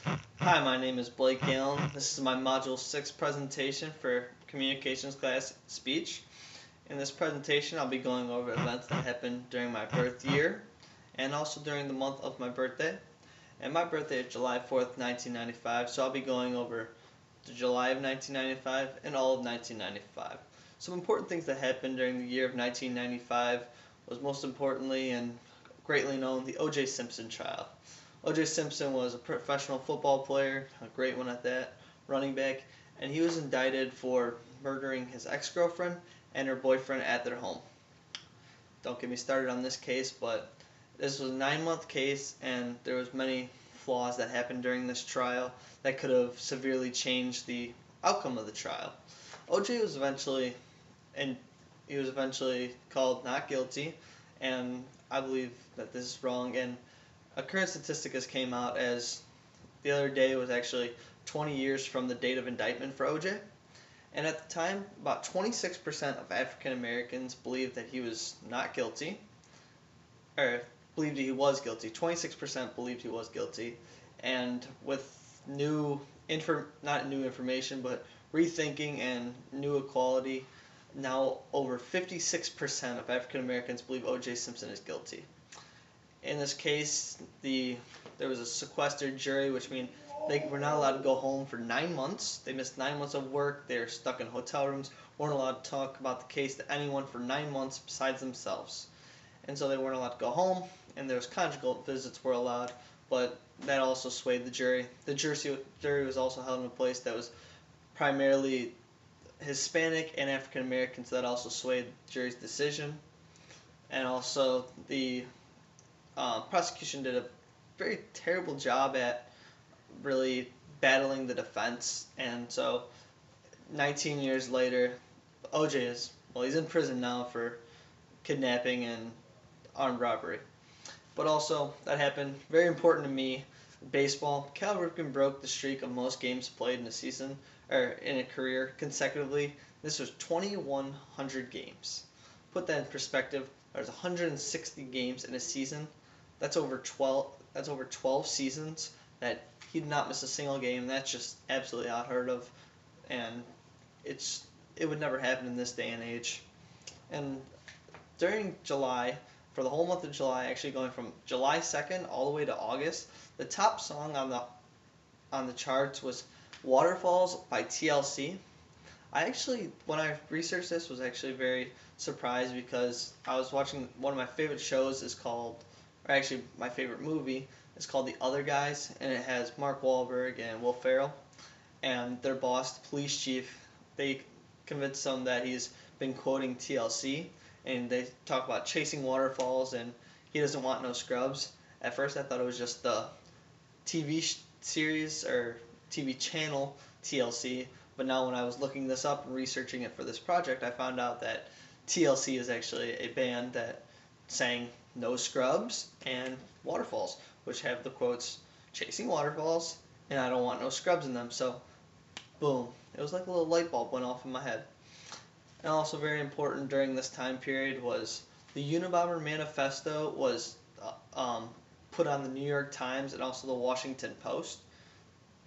Hi, my name is Blake Galen. This is my Module 6 presentation for Communications Class Speech. In this presentation, I'll be going over events that happened during my birth year and also during the month of my birthday. And my birthday is July 4th, 1995, so I'll be going over the July of 1995 and all of 1995. Some important things that happened during the year of 1995 was most importantly and greatly known the O.J. Simpson trial. O.J. Simpson was a professional football player, a great one at that, running back, and he was indicted for murdering his ex-girlfriend and her boyfriend at their home. Don't get me started on this case, but this was a 9-month case, and there was many flaws that happened during this trial that could have severely changed the outcome of the trial. O.J. was eventually and he was eventually called not guilty, and I believe that this is wrong. And a current statistic has came out as the other day was actually 20 years from the date of indictment for OJ. And at the time, about 26% of African Americans believed that he was not guilty, or believed he was guilty. 26% believed he was guilty. And with not new information, but rethinking and new equality, now over 56% of African Americans believe O.J. Simpson is guilty. In this case, there was a sequestered jury, which means they were not allowed to go home for 9 months. They missed 9 months of work. They were stuck in hotel rooms, weren't allowed to talk about the case to anyone for 9 months besides themselves. And so they weren't allowed to go home, and there was conjugal visits were allowed, but that also swayed the jury. The jury was also held in a place that was primarily Hispanic and African American, so that also swayed the jury's decision. And also, the prosecution did a very terrible job at really battling the defense, and so 19 years later, OJ is, well, he's in prison now for kidnapping and armed robbery. But also, that happened, very important to me, baseball. Cal Ripken broke the streak of most games played in a season, or in a career consecutively. This was 2,100 games. Put that in perspective, there's 160 games in a season. That's over 12 seasons that he did not miss a single game. That's just absolutely unheard of, and it would never happen in this day and age. And during July, for the whole month of July, actually going from July 2nd all the way to August, the top song on the charts was "Waterfalls" by TLC. I actually, when I researched this, was actually very surprised because I was watching one of my favorite shows is called, or actually my favorite movie is called The Other Guys, and it has Mark Wahlberg and Will Ferrell, and their boss, the police chief, they convinced them that he's been quoting TLC, and they talk about chasing waterfalls and he doesn't want no scrubs. At first, I thought it was just the TV series or TV channel TLC, but now when I was looking this up and researching it for this project, I found out that TLC is actually a band that sang No Scrubs and Waterfalls, which have the quotes chasing waterfalls and I don't want no scrubs in them. So, boom. It was like a little light bulb went off in my head. And also very important during this time period was the Unabomber Manifesto was put on the New York Times and also the Washington Post.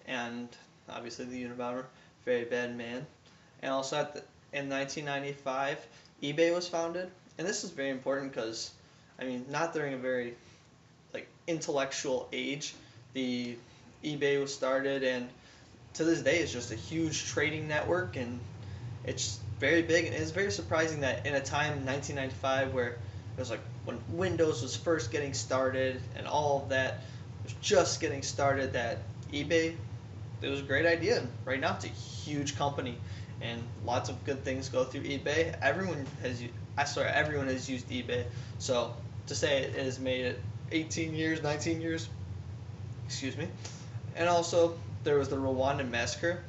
And obviously the Unabomber, very bad man. And also in 1995, eBay was founded. And this is very important because, I mean, not during a very intellectual age, the eBay was started, and to this day it's just a huge trading network, and it's very big. And it's very surprising that in a time in 1995 where it was like when Windows was first getting started and all of that was just getting started, that eBay, it was a great idea. And right now it's a huge company, and lots of good things go through eBay. Everyone has used eBay. So to say it has made it 18 years, 19 years, excuse me. And also, there was the Rwandan massacre.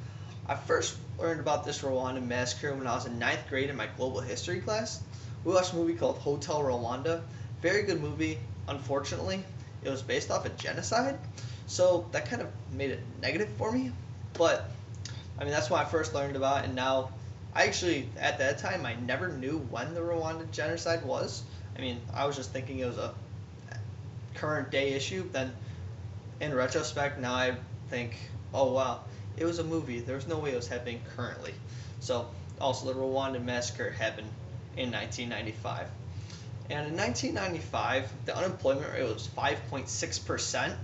I first learned about this Rwandan massacre when I was in ninth grade in my global history class. We watched a movie called Hotel Rwanda. Very good movie. Unfortunately, it was based off a genocide, so that kind of made it negative for me. But I mean, that's when I first learned about it, and now I actually at that time I never knew when the Rwandan genocide was. I mean, I was just thinking it was a current day issue. Then in retrospect, now I think, oh wow, it was a movie. There was no way it was happening currently. So also the Rwandan massacre happened in 1995. And in 1995, the unemployment rate was 5.6%.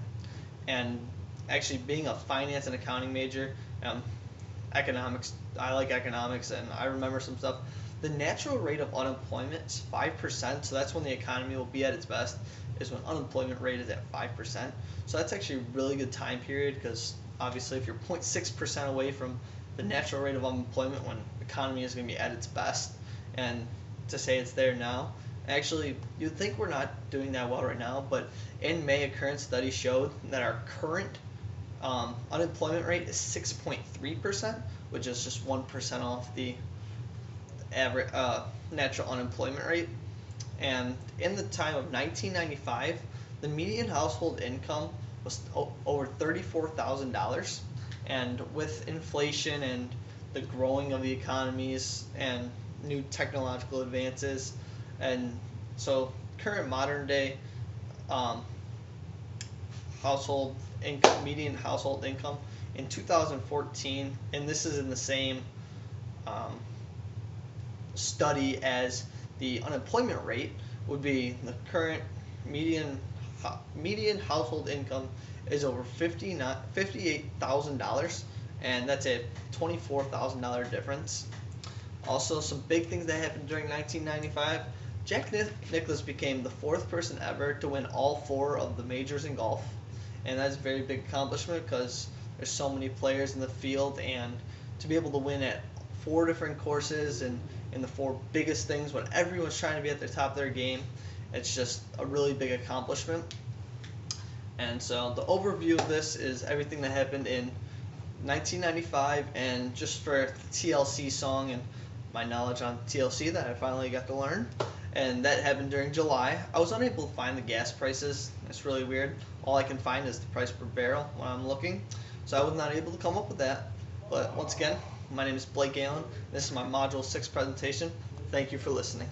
And actually, being a finance and accounting major, economics, I like economics and I remember some stuff. The natural rate of unemployment is 5%, so that's when the economy will be at its best, is when unemployment rate is at 5%. So that's actually a really good time period because obviously, if you're 0.6% away from the natural rate of unemployment when the economy is going to be at its best, and to say it's there now, actually, you'd think we're not doing that well right now, but in May, a current study showed that our current unemployment rate is 6.3%, which is just 1% off the average natural unemployment rate. And in the time of 1995, the median household income was over $34,000. And with inflation and the growing of the economies and new technological advances, and so current modern day um, household income, median household income in 2014, and this is in the same um, study as the unemployment rate, would be the current median household income is over $58,000, and that's a $24,000 difference. Also, some big things that happened during 1995. Jack Nicklaus became the fourth person ever to win all four of the majors in golf, and that's a very big accomplishment because there's so many players in the field, and to be able to win at four different courses and in the four biggest things when everyone's trying to be at the top of their game, it's just a really big accomplishment. And so the overview of this is everything that happened in 1995, and just for the TLC song and my knowledge on TLC that I finally got to learn, and that happened during July. I was unable to find the gas prices. It's really weird. All I can find is the price per barrel when I'm looking, so I was not able to come up with that. But once again, my name is Blake Allen. This is my Module 6 presentation. Thank you for listening.